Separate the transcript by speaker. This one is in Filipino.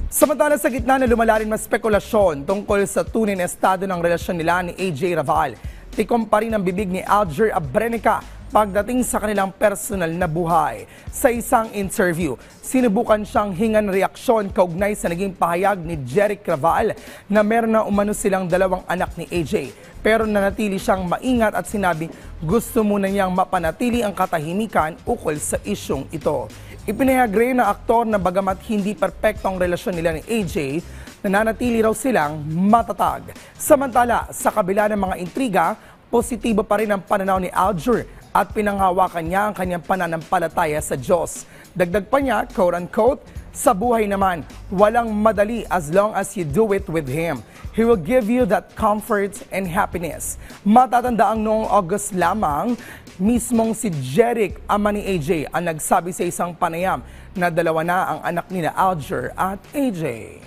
Speaker 1: Samantala sa gitna na lumalalim na spekulasyon tungkol sa tunay na estado ng relasyon nila ni AJ Raval, tikom pa rin ang bibig ni Alger Abrenica pagdating sa kanilang personal na buhay. Sa isang interview, sinubukan siyang hingan reaksyon kaugnay sa naging pahayag ni Jeric Raval na meron na umano silang dalawang anak ni AJ. Pero nanatili siyang maingat at sinabi gusto muna niyang mapanatili ang katahimikan ukol sa isyong ito. Ipinahayag rin ng aktor na bagamat hindi perpekto ang relasyon nila ni AJ, nananatili raw silang matatag. Samantala, sa kabila ng mga intriga, positibo pa rin ang pananaw ni Alger at pinanghawakan niya ang kanyang pananampalataya sa Diyos. Dagdag pa niya, quote-unquote, sa buhay naman, walang madali as long as you do it with Him. He will give you that comfort and happiness. Matatanda ang noong August lamang, mismong si Jeric, ama ni AJ, ang nagsabi sa isang panayam na dalawa na ang anak nila Alger at AJ.